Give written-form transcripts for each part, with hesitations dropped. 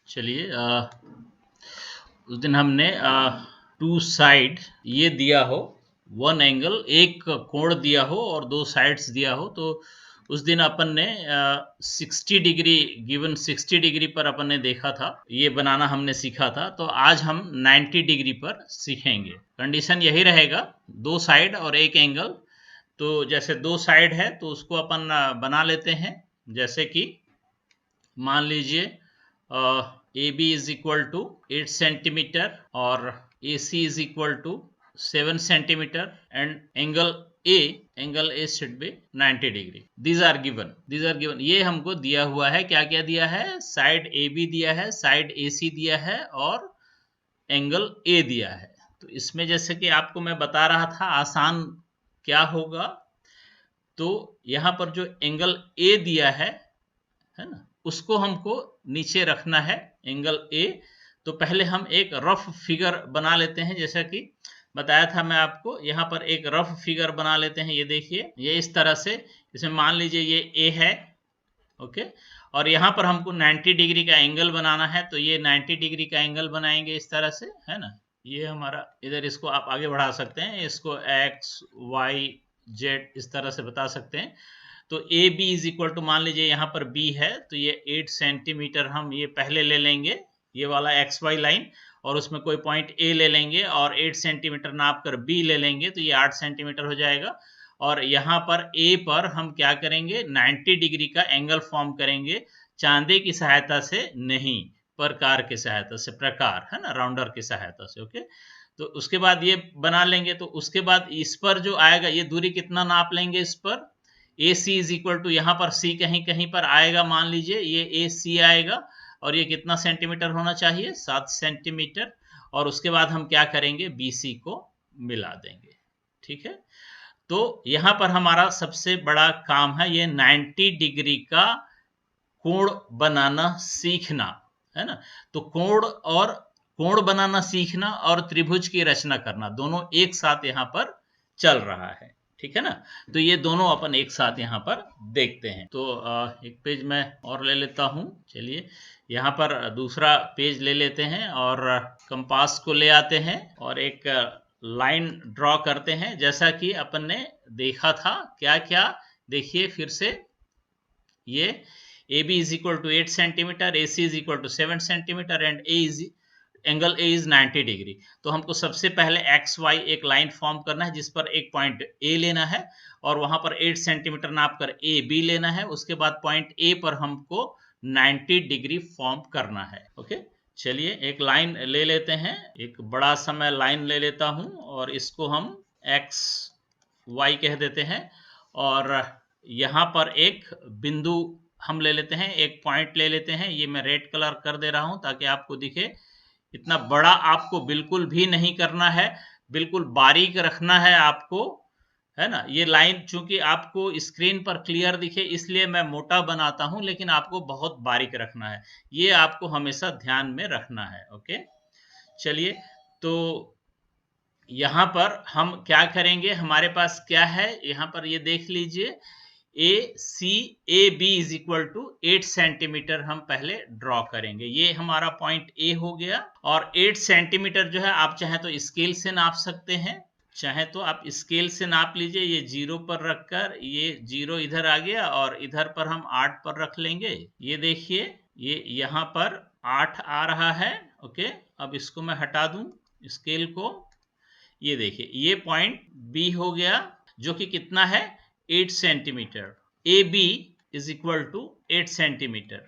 चलिए उस दिन हमने टू साइड ये दिया हो, वन एंगल, एक कोण दिया हो और दो साइड्स दिया हो, तो उस दिन अपन ने 60 डिग्री गिवन 60 डिग्री पर अपन ने देखा था, ये बनाना हमने सीखा था। तो आज हम 90 डिग्री पर सीखेंगे। कंडीशन यही रहेगा, दो साइड और एक एंगल। तो जैसे दो साइड है तो उसको अपन बना लेते हैं। जैसे कि मान लीजिए A B is equal to 8 centimetre और A C is equal to 7 centimetre and angle A should be 90 degree. These are given. ये हमको दिया हुआ है। क्या क्या दिया है? साइड ए बी दिया है, साइड ए सी दिया है और एंगल ए दिया है। तो इसमें जैसे कि आपको मैं बता रहा था, आसान क्या होगा, तो यहाँ पर जो एंगल ए दिया है ना, उसको हमको नीचे रखना है, एंगल ए। तो पहले हम एक रफ फिगर बना लेते हैं, जैसा कि बताया था मैं आपको। यहाँ पर एक रफ फिगर बना लेते हैं। ये देखिए, ये इस तरह से, इसमें मान लीजिए ये ए है, ओके। और यहाँ पर हमको 90 डिग्री का एंगल बनाना है, तो ये 90 डिग्री का एंगल बनाएंगे इस तरह से, है ना। ये हमारा, इधर इसको आप आगे बढ़ा सकते हैं, इसको एक्स वाई जेड इस तरह से बता सकते हैं। तो A B is equal to, मान लीजिए यहाँ पर बी है, तो ये 8 सेंटीमीटर हम ये पहले ले लेंगे, ये वाला एक्स वाई लाइन, और उसमें कोई पॉइंट ए ले लेंगे और 8 सेंटीमीटर नाप कर बी ले लेंगे, तो ये 8 सेंटीमीटर हो जाएगा। और यहाँ पर ए पर हम क्या करेंगे, 90 डिग्री का एंगल फॉर्म करेंगे, चांदी की सहायता से नहीं, प्रकार की सहायता से, प्रकार है ना, राउंडर की सहायता से, ओके। तो उसके बाद ये बना लेंगे। तो उसके बाद इस पर जो आएगा, ये दूरी कितना नाप लेंगे इस पर, ए सी इज इक्वल टू, यहाँ पर सी कहीं कहीं पर आएगा, मान लीजिए ये ए सी आएगा, और ये कितना सेंटीमीटर होना चाहिए, 7 सेंटीमीटर। और उसके बाद हम क्या करेंगे, बी सी को मिला देंगे, ठीक है। तो यहाँ पर हमारा सबसे बड़ा काम है ये 90 डिग्री का कोण बनाना सीखना, है ना। तो कोण बनाना सीखना और त्रिभुज की रचना करना, दोनों एक साथ यहाँ पर चल रहा है, ठीक है ना। तो ये दोनों अपन एक साथ यहाँ पर देखते हैं। तो एक पेज मैं और ले लेता हूँ। चलिए यहाँ पर दूसरा पेज ले लेते हैं और कंपास को ले आते हैं और एक लाइन ड्रॉ करते हैं, जैसा कि अपन ने देखा था। क्या क्या, देखिए फिर से, ये A B is equal to 8 centimetre, A C is equal to 7 centimetre and angle A is 90 degree. तो हमको सबसे पहले एक्स वाई एक लाइन फॉर्म करना है, जिस पर एक पॉइंट ए लेना है और वहां पर 8 सेंटीमीटर नाप कर ए बी लेना है। उसके बाद पॉइंट ए पर हमको 90 डिग्री फॉर्म करना है, ओके। चलिए एक लाइन ले लेते हैं, एक बड़ा सा मैं लाइन ले लेता हूं और इसको हम एक्स वाई कह देते हैं। और यहाँ पर एक बिंदु हम ले लेते हैं, एक पॉइंट ले लेते हैं। ये मैं रेड कलर कर दे रहा हूं ताकि आपको दिखे। इतना बड़ा आपको बिल्कुल भी नहीं करना है, बिल्कुल बारीक रखना है आपको, है ना। ये लाइन चूंकि आपको स्क्रीन पर क्लियर दिखे इसलिए मैं मोटा बनाता हूं, लेकिन आपको बहुत बारीक रखना है, ये आपको हमेशा ध्यान में रखना है, ओके। चलिए, तो यहाँ पर हम क्या करेंगे, हमारे पास क्या है, यहाँ पर ये देख लीजिए, A C A B is equal to 8 centimetre हम पहले ड्रॉ करेंगे। ये हमारा पॉइंट ए हो गया। और 8 सेंटीमीटर जो है, आप चाहे तो स्केल से नाप सकते हैं, चाहे तो आप स्केल से नाप लीजिए। ये 0 पर रखकर, ये 0 इधर आ गया और इधर पर हम 8 पर रख लेंगे। ये देखिए, ये यहाँ पर 8 आ रहा है, ओके। अब इसको मैं हटा दूं स्केल को। ये देखिए, ये पॉइंट बी हो गया, जो कि कितना है, 8 centimetre. A B is equal to 8 centimetre,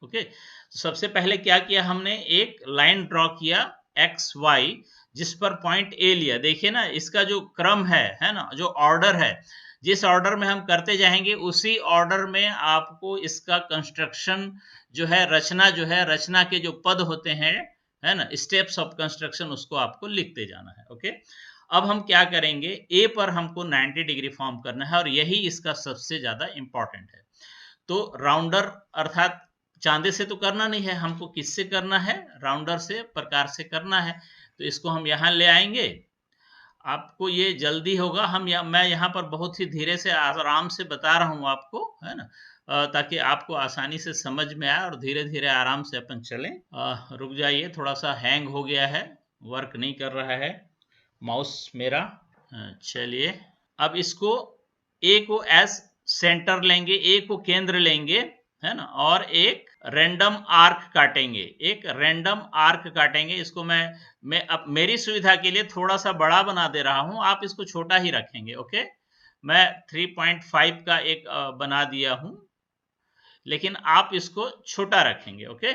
okay. तो सबसे पहले क्या किया हमने, एक लाइन ड्रॉ किया एक्स वाई, जिस पर पॉइंट ए लिया। देखिए ना, इसका जो क्रम है ना, जो ऑर्डर है, जिस ऑर्डर में हम करते जाएंगे उसी ऑर्डर में आपको इसका कंस्ट्रक्शन जो है, रचना के जो पद होते हैं, है ना, स्टेप्स ऑफ कंस्ट्रक्शन, उसको आपको लिखते जाना है, ओके। अब हम क्या करेंगे, ए पर हमको 90 डिग्री फॉर्म करना है और यही इसका सबसे ज्यादा इंपॉर्टेंट है। तो राउंडर अर्थात चांदे से तो करना नहीं है, हमको किससे करना है, राउंडर से, प्रकार से करना है। तो इसको हम यहाँ ले आएंगे। आपको ये जल्दी होगा, मैं यहाँ पर बहुत ही धीरे से आराम से बता रहा हूँ आपको, है ना, ताकि आपको आसानी से समझ में आए और धीरे धीरे आराम से अपन चलें। रुक जाइए, थोड़ा सा हैंग हो गया है, वर्क नहीं कर रहा है माउस मेरा। चलिए, अब इसको ए को एज सेंटर लेंगे, ए को केंद्र लेंगे, है ना, और एक रैंडम आर्क काटेंगे, एक रैंडम आर्क काटेंगे। इसको मैं अब मेरी सुविधा के लिए थोड़ा सा बड़ा बना दे रहा हूं, आप इसको छोटा ही रखेंगे। ओके, मैं 3.5 का एक बना दिया हूं, लेकिन आप इसको छोटा रखेंगे। ओके,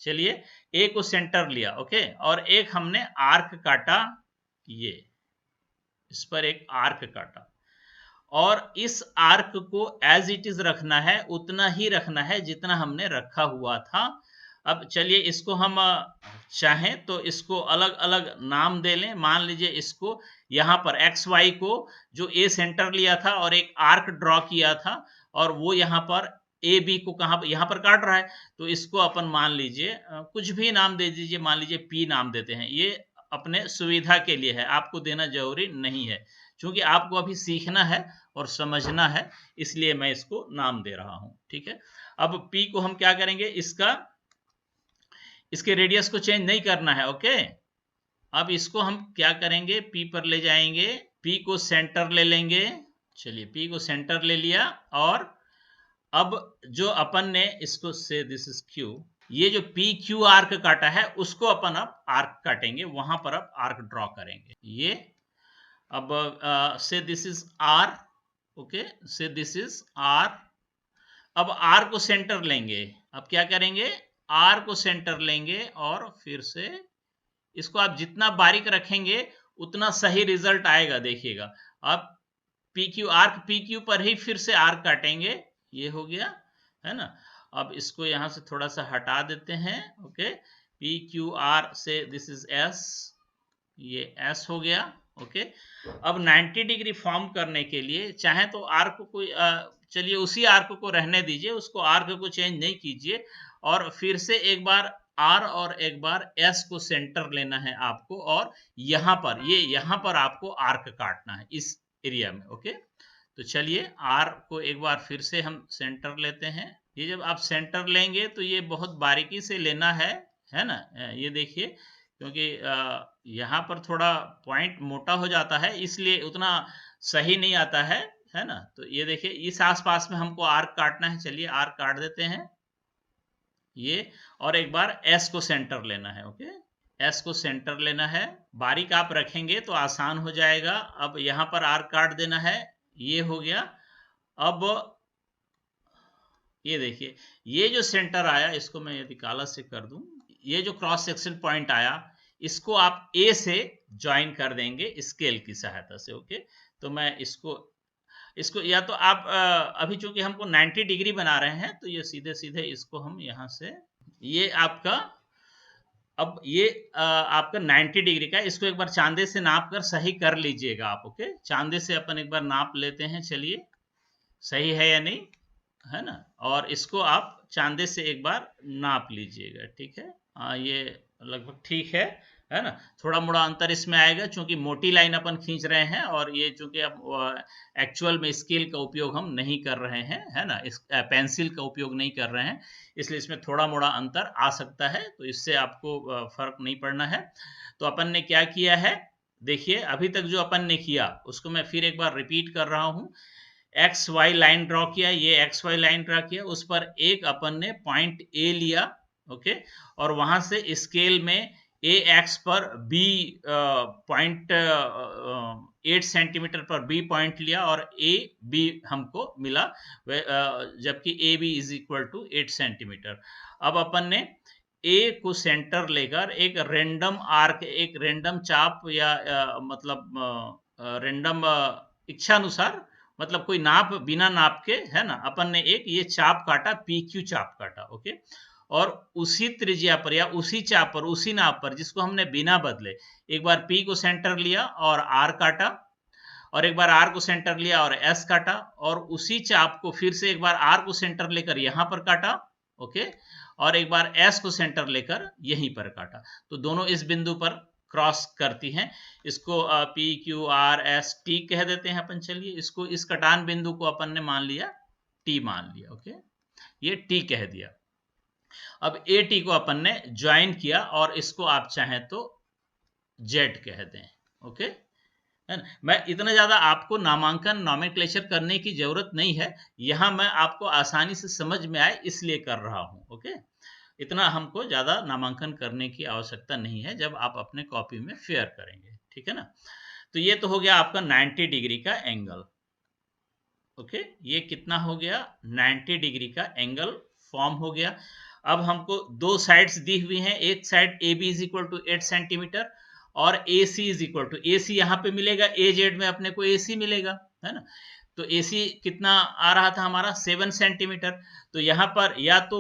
चलिए, ए को सेंटर लिया, ओके, और एक हमने आर्क काटा, ये इस पर एक आर्क काटा, और इस आर्क को एज इट इज रखना है, उतना ही रखना है जितना हमने रखा हुआ था। अब चलिए, इसको हम चाहें तो इसको अलग अलग नाम दे लें। मान लीजिए इसको यहाँ पर एक्स वाई को जो ए सेंटर लिया था और एक आर्क ड्रॉ किया था, और वो यहाँ पर ए बी को कहाँ पर, यहाँ पर काट रहा है, तो इसको अपन मान लीजिए कुछ भी नाम दे दीजिए, मान लीजिए पी नाम देते हैं। ये अपने सुविधा के लिए है, आपको देना जरूरी नहीं है, क्योंकि आपको अभी सीखना है और समझना है, इसलिए मैं इसको नाम दे रहा हूं। ठीक है, अब P को हम क्या करेंगे, इसके रेडियस को चेंज नहीं करना है। ओके, अब इसको हम क्या करेंगे, P पर ले जाएंगे, P को सेंटर ले लेंगे। चलिए, P को सेंटर ले लिया, और अब जो अपन ने इसको से दिस इज Q, ये जो पी क्यू आर्क काटा है उसको अपन अब आर्क काटेंगे, वहां पर अब आर्क ड्रॉ करेंगे। ये अब से दिस इज आर, ओके, से दिस इज आर। अब आर को सेंटर लेंगे, अब क्या करेंगे, आर को सेंटर लेंगे, और फिर से इसको आप जितना बारीक रखेंगे उतना सही रिजल्ट आएगा। देखिएगा, अब P Q arc, P Q पर ही फिर से आर्क काटेंगे, ये हो गया, है ना। अब इसको यहां से थोड़ा सा हटा देते हैं। ओके, पी क्यू आर से दिस इज एस, ये एस हो गया। ओके, अब 90 डिग्री फॉर्म करने के लिए चाहे तो आर्क को चलिए उसी आर्क को रहने दीजिए, उसको आर्क को चेंज नहीं कीजिए, और फिर से एक बार आर और एक बार एस को सेंटर लेना है आपको, और यहाँ पर आपको आर्क काटना है इस एरिया में। ओके, तो चलिए, आर को एक बार फिर से हम सेंटर लेते हैं। ये जब आप सेंटर लेंगे तो ये बहुत बारीकी से लेना है ना, ये देखिए, क्योंकि यहाँ पर थोड़ा पॉइंट मोटा हो जाता है, इसलिए उतना सही नहीं आता है ना। तो ये देखिए, इस आसपास में हमको आर्क काटना है। चलिए, आर्क काट देते हैं ये, और एक बार एस को सेंटर लेना है। ओके, एस को सेंटर लेना है, बारीक आप रखेंगे तो आसान हो जाएगा। अब यहाँ पर आर्क काट देना है, ये हो गया। अब ये देखिए, ये जो सेंटर आया, इसको मैं यदि काला से कर दूं, ये जो क्रॉस सेक्शन पॉइंट आया, इसको आप ए से ज्वाइन कर देंगे स्केल की सहायता से। ओके, तो मैं इसको या तो आप अभी चूंकि हमको 90 डिग्री बना रहे हैं, तो ये सीधे सीधे इसको हम यहां से, ये आपका, अब ये आपका 90 डिग्री का, इसको एक बार चांदे से नाप कर सही कर लीजिएगा आप। ओके, चांदे से अपन एक बार नाप लेते हैं, चलिए सही है या नहीं, है ना, और इसको आप चांदे से एक बार नाप लीजिएगा। ठीक है, ये लगभग ठीक है ना। थोड़ा मोड़ा अंतर इसमें आएगा, क्योंकि मोटी लाइन अपन खींच रहे हैं, और ये चूंकि अब एक्चुअल में स्केल का उपयोग हम नहीं कर रहे हैं, है ना, इस पेंसिल का उपयोग नहीं कर रहे हैं, इसलिए इसमें थोड़ा मोड़ा अंतर आ सकता है, तो इससे आपको फर्क नहीं पड़ना है। तो अपन ने क्या किया है, देखिए, अभी तक जो अपन ने किया उसको मैं फिर एक बार रिपीट कर रहा हूं। एक्स वाई लाइन ड्रॉ किया, ये एक्स वाई लाइन ड्रॉ किया, उस पर एक अपन ने पॉइंट ए लिया। ओके, और वहां से स्केल में ए एक्स पर बी पॉइंट 8 सेंटीमीटर पर बी पॉइंट लिया, और ए बी हमको मिला, जबकि A B is equal to 8 centimetre. अब अपन ने ए को सेंटर लेकर एक रेंडम आर्क, एक रेंडम चाप, या मतलब रेंडम इच्छानुसार, मतलब कोई नाप बिना नाप के, है ना, अपन ने एक ये चाप काटा, पी क्यू चाप काटा। ओके, और उसी त्रिज्या पर या उसी चाप पर, उसी नाप पर, जिसको हमने बिना बदले, एक बार पी को सेंटर लिया और आर काटा, और एक बार आर को सेंटर लिया और एस काटा, और उसी चाप को फिर से एक बार आर को सेंटर लेकर यहां पर काटा। ओके, और एक बार एस को सेंटर लेकर यहीं पर काटा। तो दोनों इस बिंदु पर क्रॉस करती हैं। इसको P Q R S T कह देते हैं अपन। चलिए इसको, इस कटान बिंदु को अपन ने मान लिया टी मान लिया। ओके, ये टी कह दिया। अब ए टी को अपन ने ज्वाइन किया और इसको आप चाहें तो जेड कह दें। ओके, है ना। मैं इतना ज्यादा आपको नामांकन नॉमेनक्लेचर करने की जरूरत नहीं है, यहां मैं आपको आसानी से समझ में आए इसलिए कर रहा हूं। ओके, इतना हमको ज्यादा नामांकन करने की आवश्यकता नहीं है जब आप अपने कॉपी में फेयर करेंगे, ठीक है ना। तो ये तो हो गया आपका 90 डिग्री का एंगल। ओके, ये कितना हो गया, 90 डिग्री का एंगल फॉर्म हो गया। अब हमको दो साइड्स दी हुई हैं, एक side A B is equal to 8 centimetre और A C is equal to, A C यहाँ पे मिलेगा, ए जेड में अपने को ए सी मिलेगा, है ना। तो ए सी कितना आ रहा था हमारा, 7 सेंटीमीटर। तो यहाँ पर या तो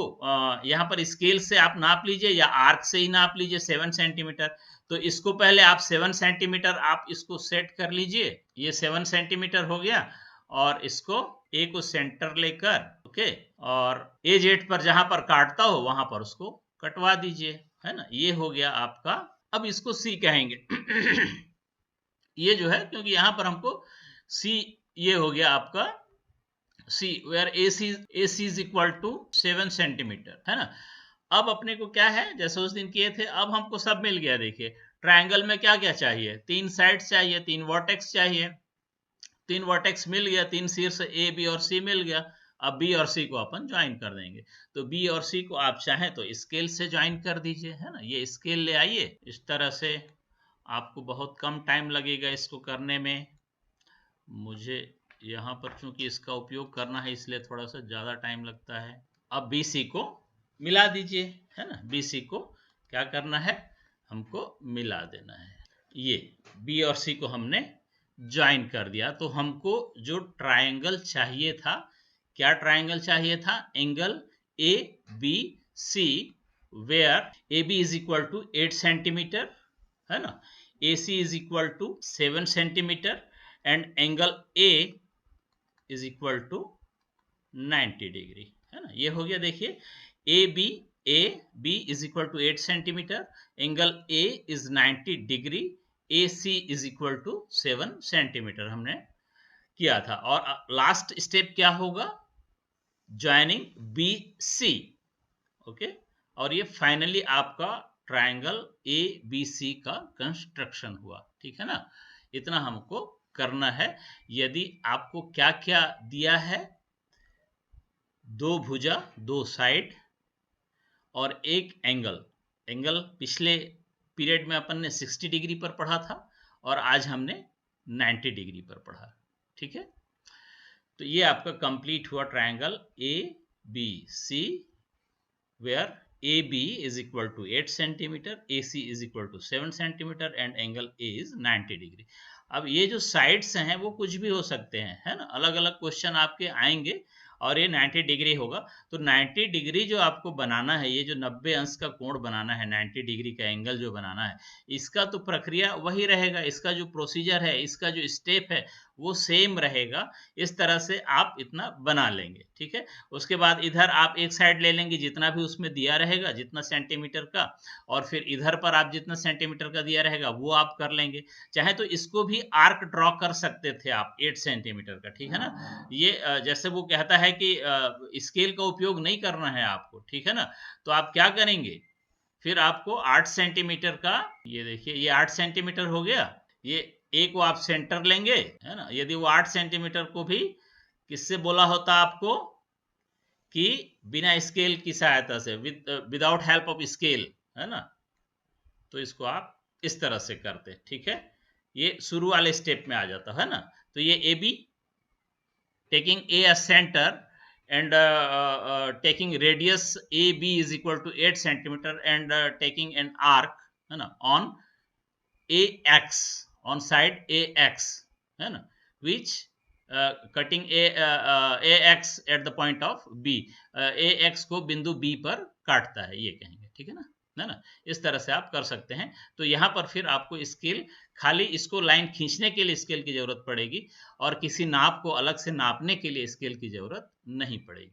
यहाँ पर स्केल से आप नाप लीजिए या आर्क से ही नाप लीजिए 7 सेंटीमीटर। तो इसको पहले आप 7 सेंटीमीटर आप इसको सेट कर लीजिए, ये 7 सेंटीमीटर हो गया। और इसको ए को सेंटर लेकर, ओके, और ए जेड पर जहां पर काटता हो वहां पर उसको कटवा दीजिए, है ना। ये हो गया आपका। अब इसको सी कहेंगे ये जो है, क्योंकि यहां पर हमको सी, ये हो गया आपका C, where A C is equal to 7 centimetre, है ना। अब अपने को क्या है, जैसे उस दिन किए थे, अब हमको सब मिल गया। देखिए ट्रायंगल में क्या क्या चाहिए, 3 साइड्स चाहिए, 3 वर्टेक्स चाहिए। 3 वर्टेक्स मिल गया, 3 शीर्ष ए बी और सी मिल गया। अब बी और सी को अपन ज्वाइन कर देंगे। तो बी और सी को आप चाहें तो स्केल से ज्वाइन कर दीजिए, है ना। ये स्केल ले आइए, इस तरह से आपको बहुत कम टाइम लगेगा इसको करने में। मुझे यहाँ पर चूंकि इसका उपयोग करना है इसलिए थोड़ा सा ज्यादा टाइम लगता है। अब बी सी को मिला दीजिए, है ना। बी सी को क्या करना है, हमको मिला देना है। ये बी और सी को हमने ज्वाइन कर दिया। तो हमको जो ट्रायंगल चाहिए था, क्या ट्रायंगल चाहिए था, angle A B C, where A B is equal to 8 centimetre, है ना, A C is equal to 7 centimetre and angle A is equal to 90 degree, है ना। ये हो गया। देखिए A B is equal to 8 centimetre, angle A is 90 degree, A C is equal to 7 centimetre हमने किया था। और लास्ट स्टेप क्या होगा, ज्वाइनिंग बी सी। ओके, और ये फाइनली आपका ट्रायंगल ए बी सी का कंस्ट्रक्शन हुआ, ठीक है ना। इतना हमको करना है। यदि आपको क्या क्या दिया है, 2 भुजा, 2 साइड और एक एंगल। एंगल पिछले पीरियड में अपन ने 60 डिग्री पर पढ़ा था और आज हमने 90 डिग्री पर पढ़ा, ठीक है। तो ये आपका कंप्लीट हुआ triangle A B C, where A B is equal to 8 centimetre, A C is equal to 7 centimetre and angle A is 90 degree. अब ये जो साइड्स हैं वो कुछ भी हो सकते हैं, है ना। अलग अलग क्वेश्चन आपके आएंगे और ये 90 डिग्री होगा। तो 90 डिग्री जो आपको बनाना है, ये जो 90 अंश का कोण बनाना है, 90 डिग्री का एंगल जो बनाना है, इसका तो प्रक्रिया वही रहेगा, इसका जो प्रोसीजर है, इसका जो स्टेप है वो सेम रहेगा। इस तरह से आप इतना बना लेंगे, ठीक है। उसके बाद इधर आप एक साइड ले लेंगे जितना भी उसमें दिया रहेगा, जितना सेंटीमीटर का, और फिर इधर पर आप जितना सेंटीमीटर का दिया रहेगा वो आप कर लेंगे। चाहे तो इसको भी आर्क ड्रॉ कर सकते थे आप 8 सेंटीमीटर का, ठीक है ना। ये जैसे वो कहता है कि स्केल का उपयोग नहीं करना है आपको, ठीक है ना। तो आप क्या करेंगे, फिर आपको 8 सेंटीमीटर का, ये देखिए ये 8 सेंटीमीटर हो गया, ये ए को आप सेंटर लेंगे, है ना। यदि वो 8 सेंटीमीटर को भी किससे बोला होता आपको कि बिना स्केल की सहायता से, विदाउट हेल्प ऑफ स्केल, है ना, तो इसको आप इस तरह से करते, ठीक है। ये शुरू वाले स्टेप में आ जाता है ना। तो ये A B, taking A as center and taking radius AB is equal to 8 centimeter and taking an arc, है ना, on AX, on side AX, है ना, which cutting AX at the point of B, AX को बिंदु B पर काटता है, ये कहेंगे, ठीक है ना। इस तरह से आप कर सकते हैं। तो यहाँ पर फिर आपको स्केल, खाली इसको लाइन खींचने के लिए स्केल की जरूरत पड़ेगी और किसी नाप को अलग से नापने के लिए स्केल की जरूरत नहीं पड़ेगी।